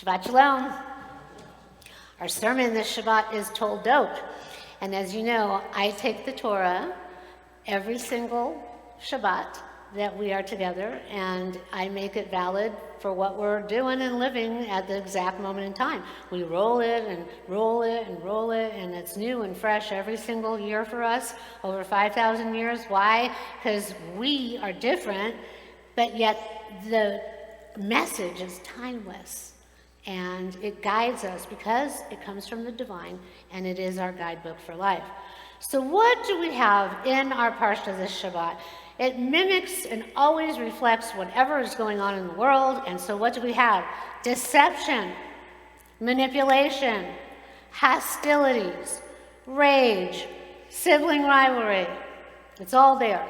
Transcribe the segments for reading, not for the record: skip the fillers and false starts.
Shabbat Shalom. Our sermon this Shabbat is Toldot. And as you know, I take the Torah every single Shabbat that we are together, and I make it valid for what we're doing and living at the exact moment in time. We roll it and roll it and roll it, and it's new and fresh every single year for us, over 5,000 years. Why? Because we are different, but yet the message is timeless. And it guides us because it comes from the divine, and it is our guidebook for life. So what do we have in our parsha this Shabbat? It mimics and always reflects whatever is going on in the world. And so what do we have? Deception, manipulation, hostilities, rage, sibling rivalry. It's all there.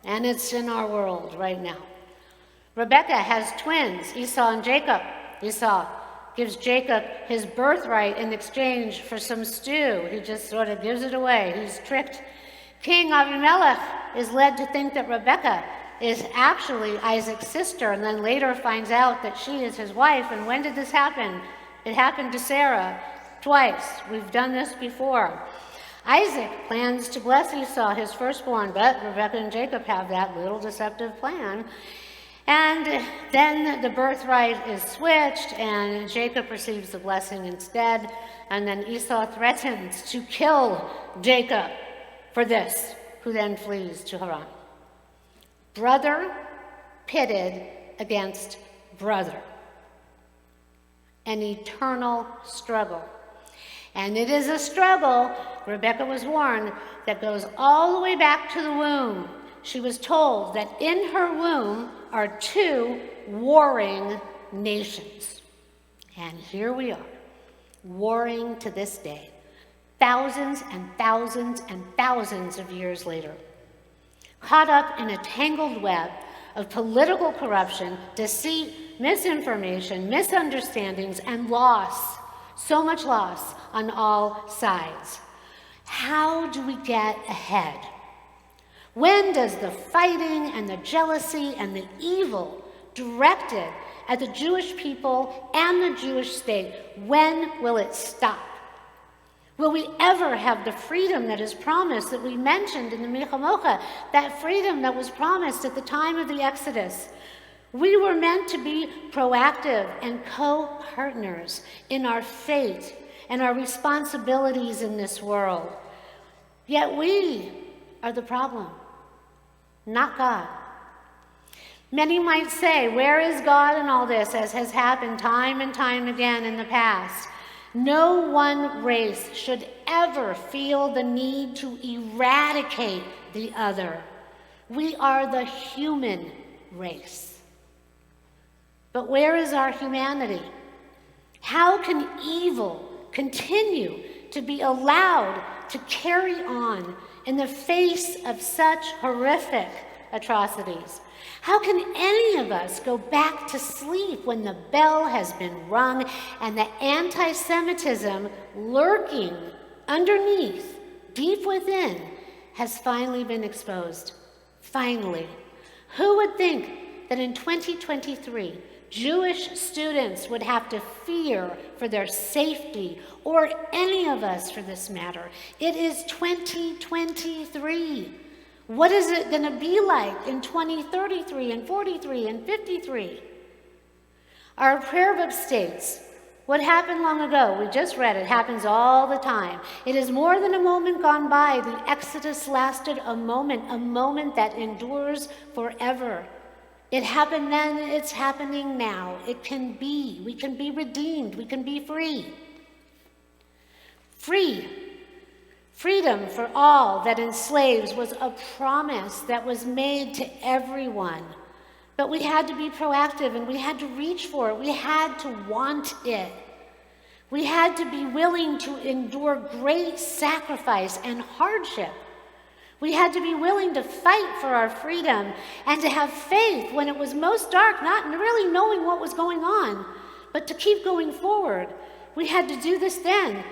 And it's in our world right now. Rebecca has twins, Esau and Jacob. Esau gives Jacob his birthright in exchange for some stew. He just sort of gives it away. He's tricked. King Avimelech is led to think that Rebecca is actually Isaac's sister, and then later finds out that she is his wife. And when did this happen? It happened to Sarah twice. We've done this before. Isaac plans to bless Esau, his firstborn, but Rebecca and Jacob have that little deceptive plan. And then the birthright is switched, and Jacob receives the blessing instead. And then Esau threatens to kill Jacob for this, who then flees to Haran. Brother pitted against brother. An eternal struggle. And it is a struggle, Rebecca was warned, that goes all the way back to the womb. She was told that in her womb are two warring nations. And here we are, warring to this day, thousands and thousands and thousands of years later, caught up in a tangled web of political corruption, deceit, misinformation, misunderstandings, and loss, so much loss on all sides. How do we get ahead? When does the fighting and the jealousy and the evil directed at the Jewish people and the Jewish state, when will it stop? Will we ever have the freedom that is promised, that we mentioned in the Milchamocha, that freedom that was promised at the time of the Exodus? We were meant to be proactive and co-partners in our fate and our responsibilities in this world. Yet we are the problem, not God. Many might say, where is God in all this, as has happened time and time again in the past? No one race should ever feel the need to eradicate the other. We are the human race. But where is our humanity? How can evil continue to be allowed to carry on in the face of such horrific atrocities? How can any of us go back to sleep when the bell has been rung and the anti-Semitism lurking underneath, deep within, has finally been exposed? Finally. Who would think that in 2023, Jewish students would have to fear for their safety, or any of us for this matter? It is 2023. What is it going to be like in 2033 and 43 and 53? Our prayer book states, what happened long ago, we just read it, happens all the time. It is more than a moment gone by. The Exodus lasted a moment that endures forever. It happened then, it's happening now. It can be. We can be redeemed. We can be free. Free. Freedom for all that enslaves was a promise that was made to everyone. But we had to be proactive, and we had to reach for it. We had to want it. We had to be willing to endure great sacrifice and hardship. We had to be willing to fight for our freedom and to have faith when it was most dark, not really knowing what was going on, but to keep going forward. We had to do this then.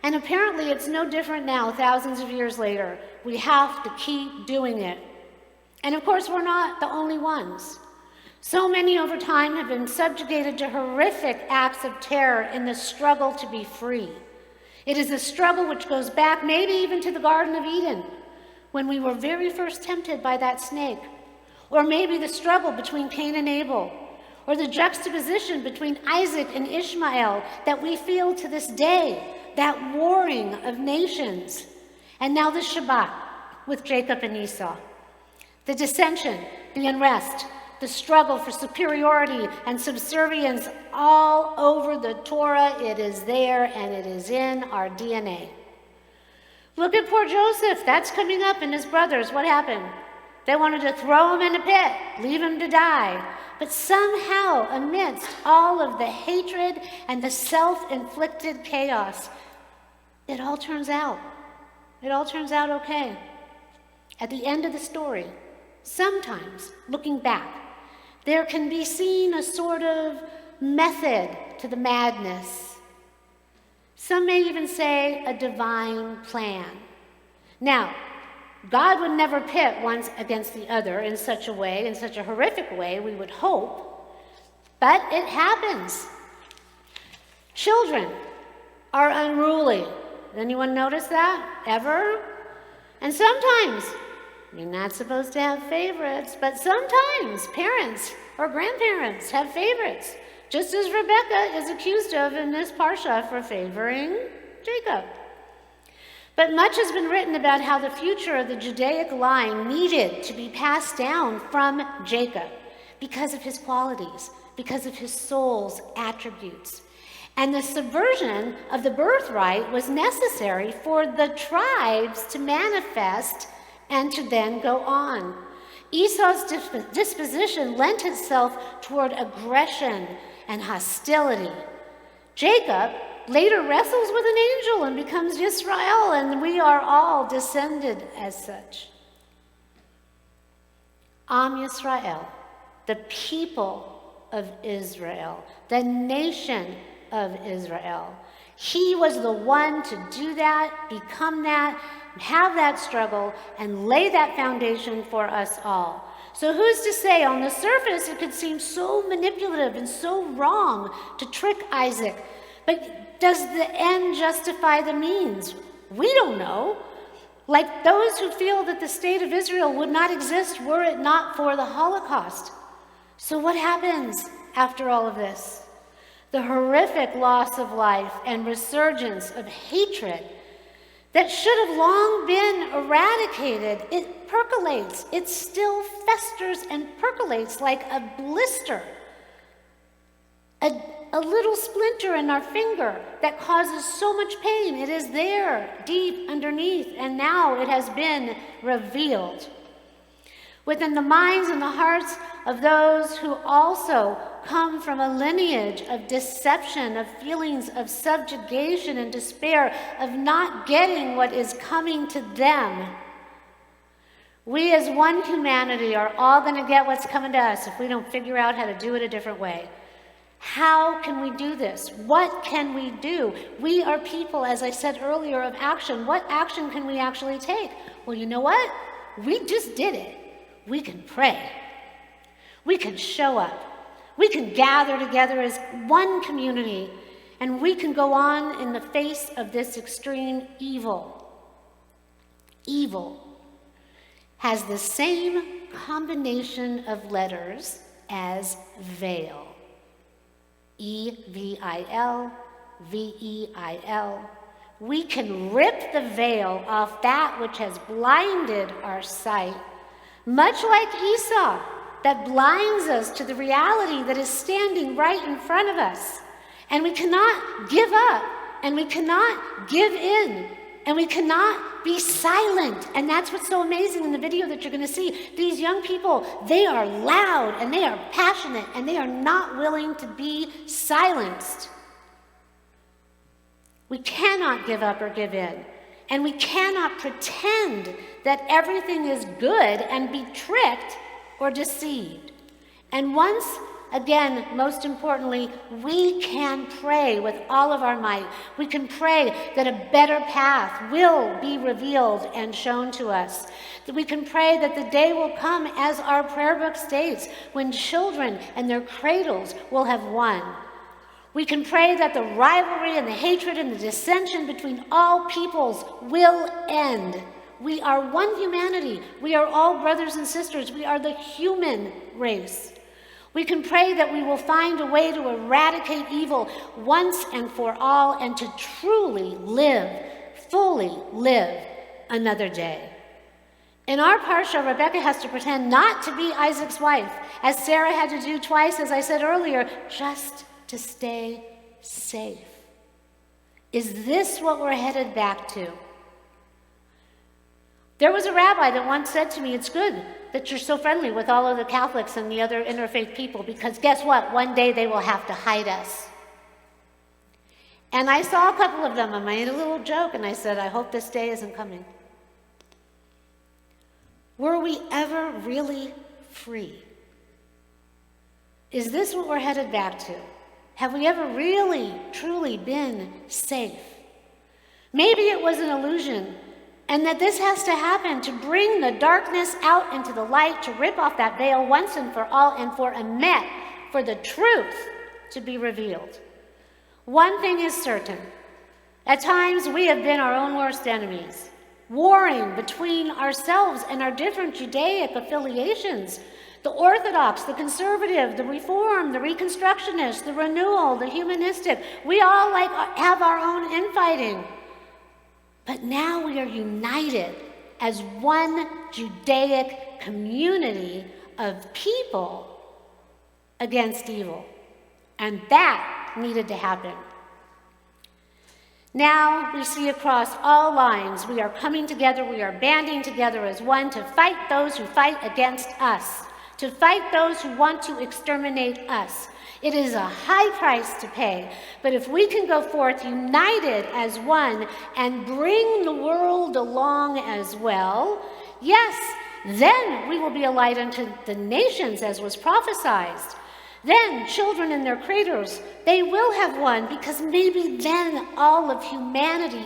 And apparently it's no different now, thousands of years later. We have to keep doing it. And of course, we're not the only ones. So many over time have been subjugated to horrific acts of terror in the struggle to be free. It is a struggle which goes back maybe even to the Garden of Eden, when we were very first tempted by that snake, or maybe the struggle between Cain and Abel, or the juxtaposition between Isaac and Ishmael that we feel to this day, that warring of nations, and now the Shabbat with Jacob and Esau. The dissension, the unrest, the struggle for superiority and subservience all over the Torah. It is there and it is in our DNA. Look at poor Joseph. That's coming up, and his brothers. What happened? They wanted to throw him in a pit, leave him to die. But somehow, amidst all of the hatred and the self-inflicted chaos, it all turns out. It all turns out okay. At the end of the story, sometimes, looking back, there can be seen a sort of method to the madness. Some may even say a divine plan. Now, God would never pit one against the other in such a way, in such a horrific way, we would hope, but it happens. Children are unruly. Anyone notice that? Ever? And sometimes, you're not supposed to have favorites, but sometimes parents or grandparents have favorites, just as Rebecca is accused of in this parsha for favoring Jacob. But much has been written about how the future of the Judaic line needed to be passed down from Jacob because of his qualities, because of his soul's attributes. And the subversion of the birthright was necessary for the tribes to manifest and to then go on. Esau's disposition lent itself toward aggression and hostility. Jacob later wrestles with an angel and becomes Yisrael, and we are all descended as such. Am Yisrael, the people of Israel, the nation of Israel. He was the one to do that, become that, have that struggle, and lay that foundation for us all. So who's to say, on the surface, it could seem so manipulative and so wrong to trick Isaac, but does the end justify the means? We don't know. Like those who feel that the state of Israel would not exist were it not for the Holocaust. So what happens after all of this? The horrific loss of life and resurgence of hatred that should have long been eradicated, it percolates. It still festers and percolates like a blister, a little splinter in our finger that causes so much pain. It is there, deep underneath, and now it has been revealed. Within the minds and the hearts of those who also come from a lineage of deception, of feelings of subjugation and despair, of not getting what is coming to them. We as one humanity are all going to get what's coming to us if we don't figure out how to do it a different way. How can we do this? What can we do? We are people, as I said earlier, of action. What action can we actually take? Well, you know what? We just did it. We can pray. We can show up. We can gather together as one community, and we can go on in the face of this extreme evil. Evil has the same combination of letters as veil. E-V-I-L, V-E-I-L. We can rip the veil off that which has blinded our sight, much like Esau, that blinds us to the reality that is standing right in front of us. And we cannot give up, and we cannot give in, and we cannot be silent. And that's what's so amazing in the video that you're going to see. These young people, they are loud, and they are passionate, and they are not willing to be silenced. We cannot give up or give in. And we cannot pretend that everything is good and be tricked or deceived. And once Again, most importantly, we can pray with all of our might. We can pray that a better path will be revealed and shown to us. That we can pray that the day will come, as our prayer book states, when children and their cradles will have won. We can pray that the rivalry and the hatred and the dissension between all peoples will end. We are one humanity. We are all brothers and sisters. We are the human race. We can pray that we will find a way to eradicate evil once and for all and to truly live, fully live another day. In our parsha, Rebecca has to pretend not to be Isaac's wife, as Sarah had to do twice, as I said earlier, just to stay safe. Is this what we're headed back to? There was a rabbi that once said to me, it's good that you're so friendly with all of the Catholics and the other interfaith people, because guess what? One day they will have to hide us. And I saw a couple of them, and I made a little joke, and I said, I hope this day isn't coming. Were we ever really free? Is this what we're headed back to? Have we ever really, truly been safe? Maybe it was an illusion, and that this has to happen to bring the darkness out into the light, to rip off that veil once and for all, and for Emet, for the truth to be revealed. One thing is certain. At times, we have been our own worst enemies, warring between ourselves and our different Judaic affiliations. The Orthodox, the Conservative, the Reform, the Reconstructionist, the Renewal, the Humanistic. We all have our own infighting. But now we are united as one Judaic community of people against evil. And that needed to happen. Now we see across all lines, we are coming together, we are banding together as one to fight those who fight against us, to fight those who want to exterminate us. It is a high price to pay, but if we can go forth united as one and bring the world along as well, yes, then we will be a light unto the nations, as was prophesied. Then children in their cradles, they will have won, because maybe then all of humanity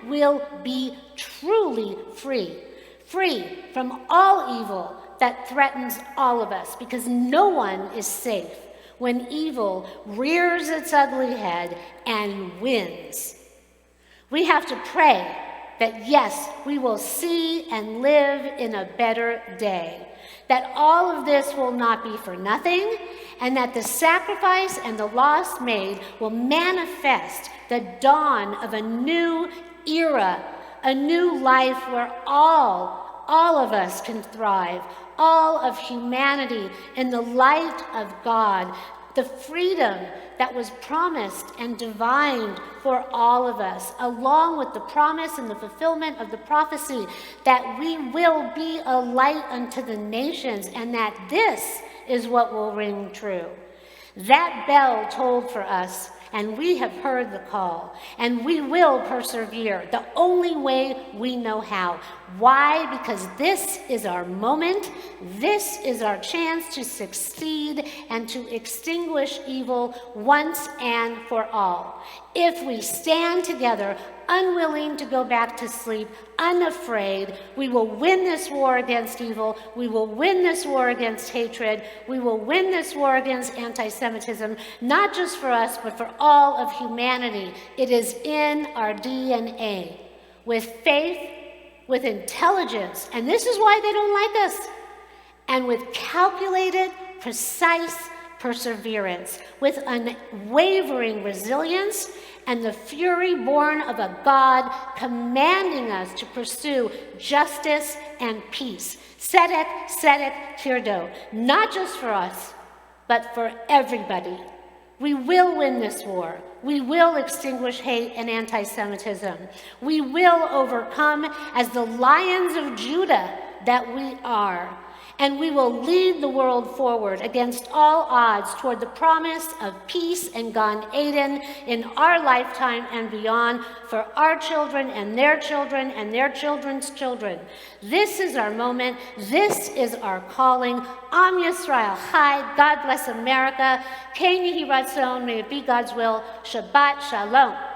will be truly free. Free from all evil that threatens all of us, because no one is safe when evil rears its ugly head and wins. We have to pray that, yes, we will see and live in a better day, that all of this will not be for nothing, and that the sacrifice and the loss made will manifest the dawn of a new era, a new life where all of us can thrive, all of humanity in the light of God, the freedom that was promised and divined for all of us, along with the promise and the fulfillment of the prophecy that we will be a light unto the nations, and that this is what will ring true. That bell tolled for us, and we have heard the call, and we will persevere the only way we know how. Why? Because this is our moment. This is our chance to succeed and to extinguish evil once and for all. If we stand together, unwilling to go back to sleep, unafraid, we will win this war against evil. We will win this war against hatred. We will win this war against anti-Semitism, not just for us, but for all of humanity. It is in our DNA. With faith, with intelligence, and this is why they don't like us, and with calculated, precise perseverance, with unwavering resilience, and the fury born of a God commanding us to pursue justice and peace. Tzedek, tzedek, tirdo, not just for us, but for everybody. We will win this war. We will extinguish hate and anti-Semitism. We will overcome as the lions of Judah that we are. And we will lead the world forward against all odds toward the promise of peace and Gan Eden in our lifetime and beyond for our children and their children and their children's children. This is our moment. This is our calling. Am Yisrael Chai. God bless America. Ken Yehi Ratzon. May it be God's will. Shabbat Shalom.